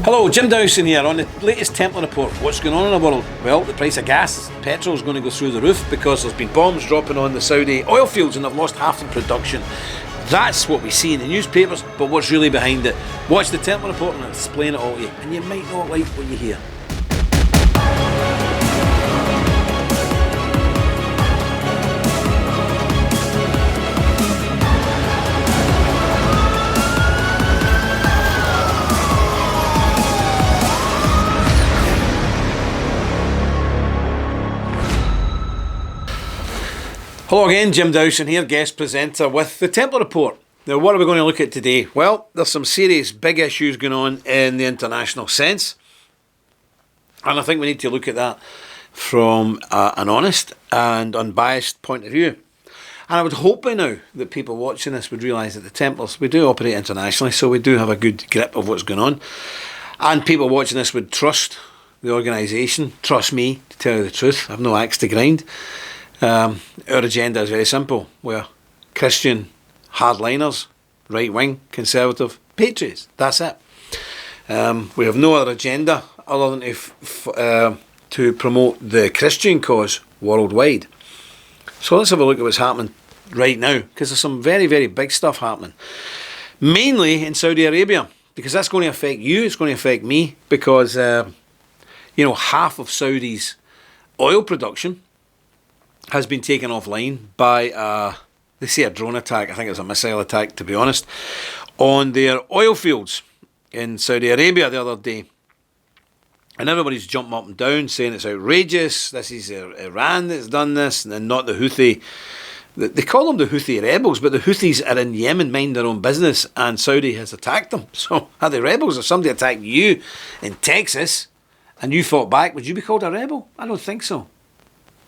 Hello, Jim Dowson here on the latest Templar report. What's going on in the world? Well, the price of gas, petrol is going to go through the roof because there's been bombs dropping on the Saudi oil fields and they've lost half the production. That's what we see in the newspapers, but what's really behind it? Watch the Templar report and I'll explain it all to you, and you might not like what you hear. Hello again, Jim Dowson here, guest presenter with the Templar Report. Now, what are we going to look at today? Well, there's some serious big issues going on in the international sense, and I think we need to look at that from an honest and unbiased point of view. And I would hope by now that people watching this would realise that the Templars, we do operate internationally, so we do have a good grip of what's going on, and people watching this would trust the organisation, trust me, to tell you the truth. I've no axe to grind. Our agenda is very simple. We're Christian hardliners, right-wing, conservative, patriots. That's it. We have no other agenda other than to promote the Christian cause worldwide. So let's have a look at what's happening right now, because there's some very, very big stuff happening. Mainly in Saudi Arabia, because that's going to affect you, it's going to affect me, because half of Saudi's oil production has been taken offline by, they say a drone attack, I think it was a missile attack to be honest, on their oil fields in Saudi Arabia the other day. And everybody's jumping up and down saying it's outrageous, this is Iran that's done this, and not the Houthi. They call them the Houthi rebels, but the Houthis are in Yemen, mind their own business, and Saudi has attacked them. So are they rebels? If somebody attacked you in Texas and you fought back, would you be called a rebel? I don't think so.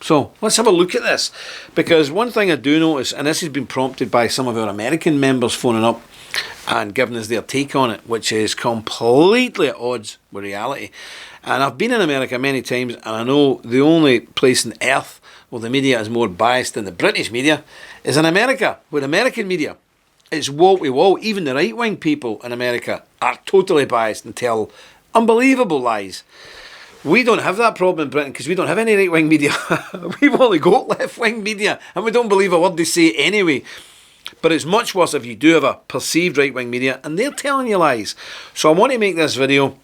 So let's have a look at this, because one thing I do notice, and this has been prompted by some of our American members phoning up and giving us their take on it, which is completely at odds with reality. And I've been in America many times, and I know the only place on earth where the media is more biased than the British media is in America. With American media, it's wall to wall. Even the right-wing people in America are totally biased and tell unbelievable lies. We don't have that problem in Britain because we don't have any right-wing media. We've only got left-wing media, and we don't believe a word they say anyway. But it's much worse if you do have a perceived right-wing media and they're telling you lies. So I want to make this video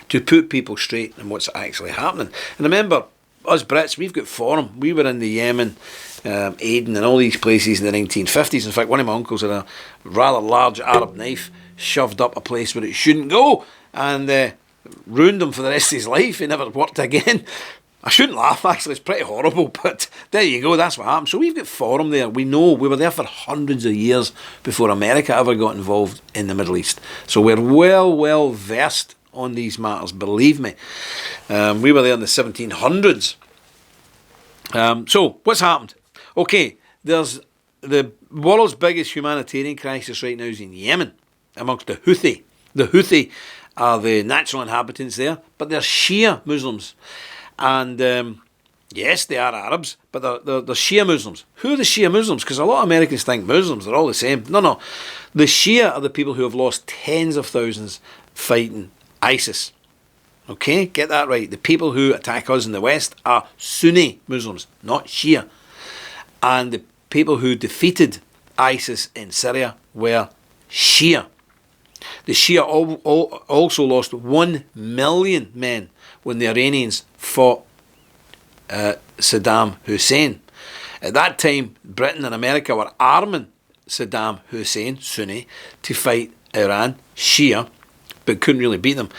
to put people straight on what's actually happening. And remember, us Brits, we've got forum. We were in the Yemen, Aden and all these places in the 1950s. In fact, one of my uncles had a rather large Arab knife shoved up a place where it shouldn't go, and ruined him for the rest of his life. He never worked again. I shouldn't laugh, actually, it's pretty horrible, but there you go, that's what happened. So we've got forum there. We know we were there for hundreds of years before America ever got involved in the Middle East. So we're well versed on these matters, believe me. We were there in the 1700s. So what's happened? Okay, there's the world's biggest humanitarian crisis right now is in Yemen amongst the Houthi. The Houthi are the natural inhabitants there, but they're Shia Muslims. And yes, they are Arabs, but they're Shia Muslims. Who are the Shia Muslims? Because a lot of Americans think Muslims, they're all the same. No. The Shia are the people who have lost tens of thousands fighting ISIS. Okay, get that right. The people who attack us in the West are Sunni Muslims, not Shia. And the people who defeated ISIS in Syria were Shia. The Shia also lost 1 million men when the Iranians fought Saddam Hussein. At that time, Britain and America were arming Saddam Hussein, Sunni, to fight Iran, Shia, but couldn't really beat them.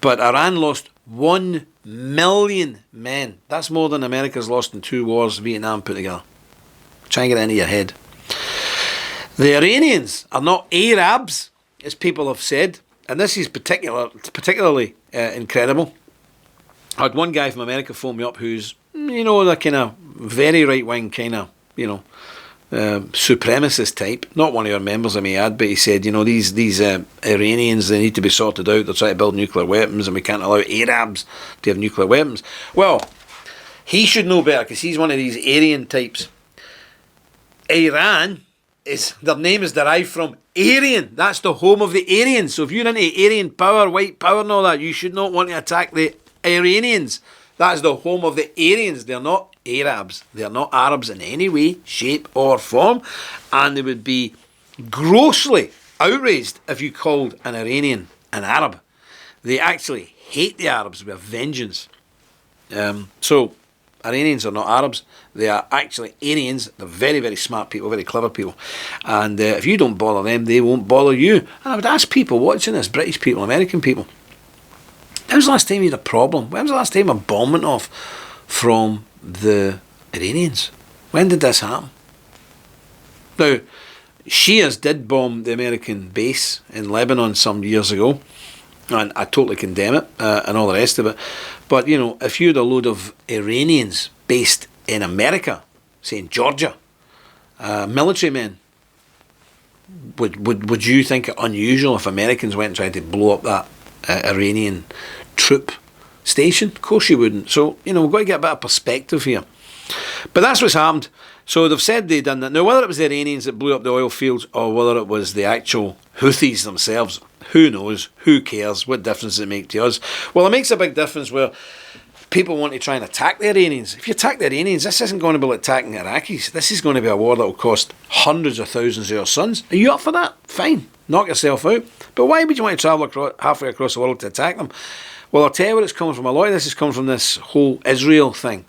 But Iran lost 1 million men. That's more than America's lost in 2 wars, Vietnam put together. Try and get it into your head. The Iranians are not Arabs, as people have said, and this is particularly incredible. I had one guy from America phone me up who's, the kind of very right-wing kind of, supremacist type. Not one of your members I may add, but he said, these Iranians, they need to be sorted out. They're trying to build nuclear weapons and we can't allow Arabs to have nuclear weapons. Well, he should know better because he's one of these Aryan types. Iran, their name is derived from Aryan. That's the home of the Aryans. So if you're into Aryan power, white power and all that, you should not want to attack the Iranians. That's the home of the Aryans. They're not Arabs. They're not Arabs in any way, shape or form. And they would be grossly outraged if you called an Iranian an Arab. They actually hate the Arabs with a vengeance. So Iranians are not Arabs. They are actually Aryans. They're very, very smart people, very clever people. And if you don't bother them, they won't bother you. And I would ask people watching this, British people, American people, when was the last time you had a problem? When was the last time a bomb went off from the Iranians? When did this happen? Now, Shias did bomb the American base in Lebanon some years ago, and I totally condemn it and all the rest of it. But, you know, if you had a load of Iranians based in America, say in Georgia, military men, would you think it unusual if Americans went and tried to blow up that Iranian troop station? Of course you wouldn't. So, you know, we've got to get a bit of perspective here. But that's what's happened. So they've said they'd done that. Now, whether it was the Iranians that blew up the oil fields or whether it was the actual Houthis themselves, who knows? Who cares? What difference does it make to us? Well, it makes a big difference where people want to try and attack the Iranians. If you attack the Iranians, this isn't going to be like attacking the Iraqis. This is going to be a war that will cost hundreds of thousands of your sons. Are you up for that? Fine. Knock yourself out. But why would you want to travel halfway across the world to attack them? Well, I'll tell you where it's coming from. A lot of this is coming from this whole Israel thing.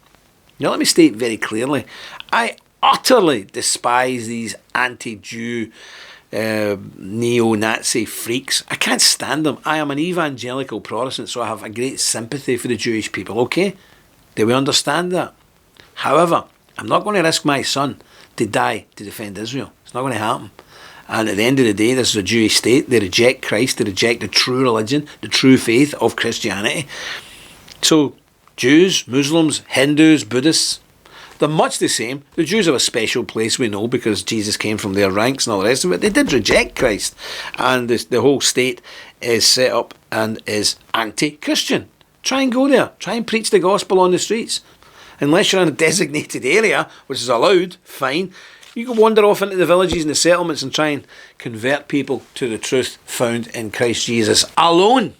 Now, let me state very clearly, I utterly despise these anti-Jew, neo-Nazi freaks. I can't stand them. I am an evangelical Protestant, so I have a great sympathy for the Jewish people, okay? Do we understand that? However, I'm not going to risk my son to die to defend Israel. It's not going to happen. And at the end of the day, this is a Jewish state. They reject Christ. They reject the true religion, the true faith of Christianity. So, Jews, Muslims, Hindus, Buddhists, they're much the same. The Jews have a special place, we know, because Jesus came from their ranks and all the rest of it. They did reject Christ. And the whole state is set up and is anti-Christian. Try and go there. Try and preach the gospel on the streets. Unless you're in a designated area, which is allowed, fine. You can wander off into the villages and the settlements and try and convert people to the truth found in Christ Jesus alone.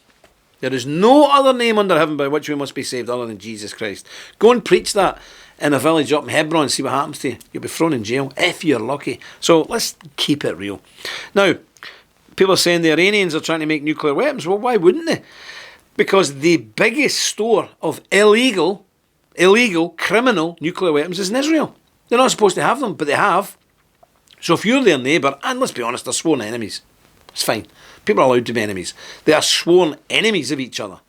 There is no other name under heaven by which we must be saved other than Jesus Christ. Go and preach that in a village up in Hebron and see what happens to you. You'll be thrown in jail if you're lucky. So let's keep it real. Now, people are saying the Iranians are trying to make nuclear weapons. Well, why wouldn't they? Because the biggest store of illegal, criminal nuclear weapons is in Israel. They're not supposed to have them, but they have. So if you're their neighbour, and let's be honest, they're sworn enemies. It's fine. People are allowed to be enemies. They are sworn enemies of each other.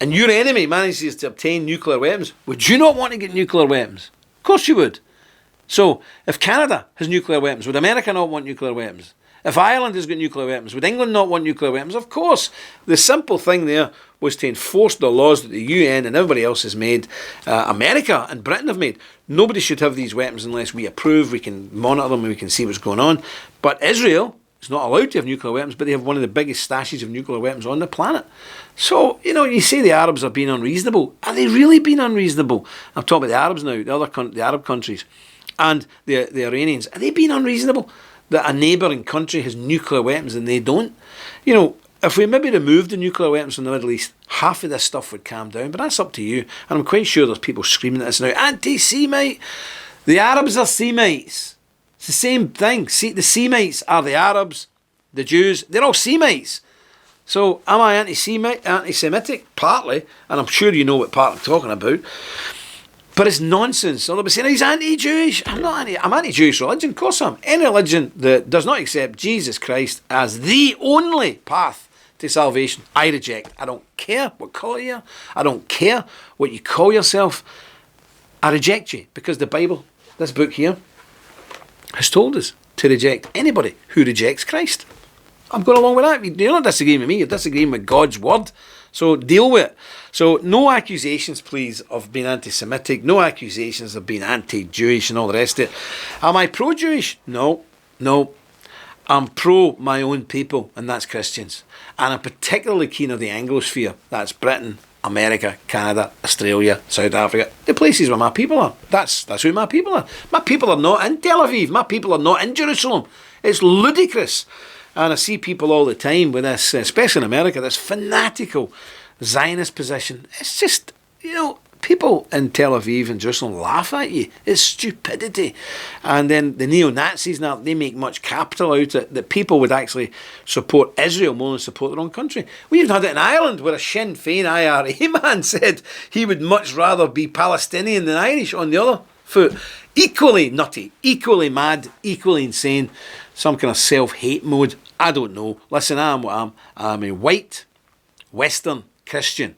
And your enemy manages to obtain nuclear weapons. Would you not want to get nuclear weapons? Of course you would. So if Canada has nuclear weapons, would America not want nuclear weapons? If Ireland has got nuclear weapons, would England not want nuclear weapons? Of course. The simple thing there was to enforce the laws that the UN and everybody else has made, America and Britain have made. Nobody should have these weapons unless we approve, we can monitor them and we can see what's going on. But Israel is not allowed to have nuclear weapons, but they have one of the biggest stashes of nuclear weapons on the planet. So, you know, you say the Arabs are being unreasonable. Are they really being unreasonable? I'm talking about the Arabs now, the Arab countries. And the Iranians. Are they being unreasonable that a neighbouring country has nuclear weapons and they don't? You know, if we maybe removed the nuclear weapons from the Middle East, half of this stuff would calm down. But that's up to you. And I'm quite sure there's people screaming at this now. Anti-Semite. The Arabs are Semites. It's the same thing. See, the Semites are the Arabs, the Jews. They're all Semites. So am I anti-Semitic? Partly. And I'm sure you know what part I'm talking about. But it's nonsense. So they'll be saying, he's anti-Jewish. I'm anti-Jewish religion. Of course I am. Any religion that does not accept Jesus Christ as the only path to salvation, I reject. I don't care what colour you are. I don't care what you call yourself. I reject you because the Bible, this book here, has told us to reject anybody who rejects Christ. I'm going along with that. You're not disagreeing with me. You're disagreeing with God's word. So deal with it. So no accusations, please, of being anti-Semitic. No accusations of being anti-Jewish and all the rest of it. Am I pro-Jewish? No. I'm pro my own people, and that's Christians. And I'm particularly keen on the Anglosphere. That's Britain, America, Canada, Australia, South Africa. The places where my people are. That's who my people are. My people are not in Tel Aviv. My people are not in Jerusalem. It's ludicrous. And I see people all the time with this, especially in America, this fanatical Zionist position. It's just, people in Tel Aviv and Jerusalem laugh at you. It's stupidity. And then the neo-Nazis now, they make much capital out of it, that people would actually support Israel more than support their own country. We even had it in Ireland, where a Sinn Féin IRA man said he would much rather be Palestinian than Irish on the other foot. Equally nutty, equally mad, equally insane. Some kind of self-hate mode. I don't know. Listen, I am what I am. I'm a white, Western Christian.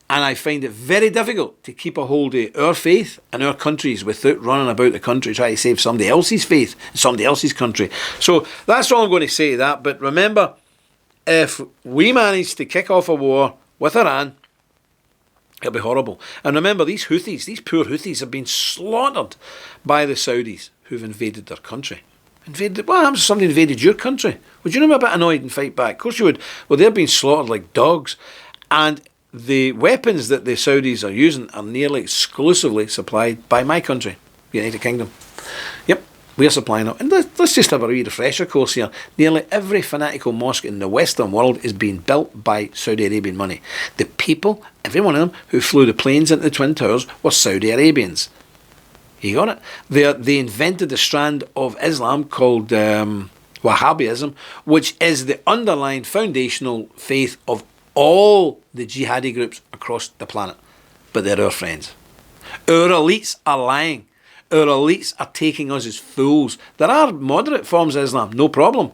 And I find it very difficult to keep a hold of our faith and our countries without running about the country trying to save somebody else's faith in somebody else's country. So that's all I'm going to say to that. But remember, if we manage to kick off a war with Iran, it'll be horrible. And remember, these Houthis, these poor Houthis, have been slaughtered by the Saudis who've invaded their country. What happens if somebody invaded your country? Would you not be a bit annoyed and fight back? Of course you would. Well, they're being slaughtered like dogs. And the weapons that the Saudis are using are nearly exclusively supplied by my country, the United Kingdom. Yep, we're supplying them. And let's just have a wee refresher course here. Nearly every fanatical mosque in the Western world is being built by Saudi Arabian money. The people, every one of them, who flew the planes into the Twin Towers were Saudi Arabians. You got it? They invented the strand of Islam called Wahhabism, which is the underlying foundational faith of all the jihadi groups across the planet. But they're our friends. Our elites are lying. Our elites are taking us as fools. There are moderate forms of Islam, no problem.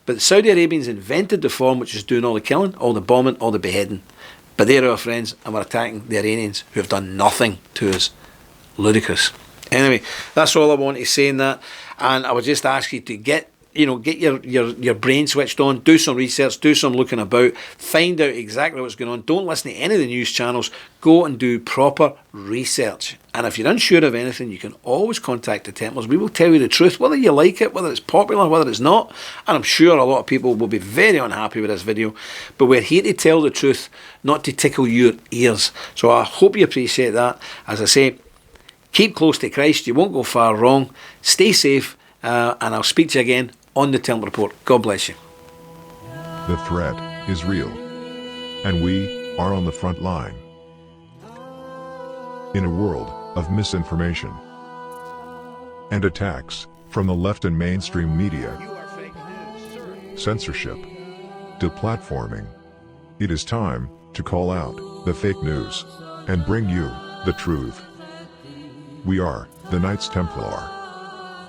But the Saudi Arabians invented the form which is doing all the killing, all the bombing, all the beheading. But they're our friends, and we're attacking the Iranians who have done nothing to us. Ludicrous. Anyway, that's all I want to say in that. And I would just ask you to get your brain switched on, do some research, do some looking about, find out exactly what's going on. Don't listen to any of the news channels. Go and do proper research. And if you're unsure of anything, you can always contact the Templars. We will tell you the truth, whether you like it, whether it's popular, whether it's not. And I'm sure a lot of people will be very unhappy with this video. But we're here to tell the truth, not to tickle your ears. So I hope you appreciate that. As I say, keep close to Christ. You won't go far wrong. Stay safe. And I'll speak to you again on the Templar Report. God bless you. The threat is real, and we are on the front line. In a world of misinformation and attacks from the left and mainstream media, censorship, deplatforming, it is time to call out the fake news and bring you the truth. We are the Knights Templar.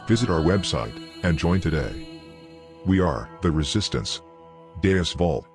Visit our website and join today. We are the Resistance. Deus Vult.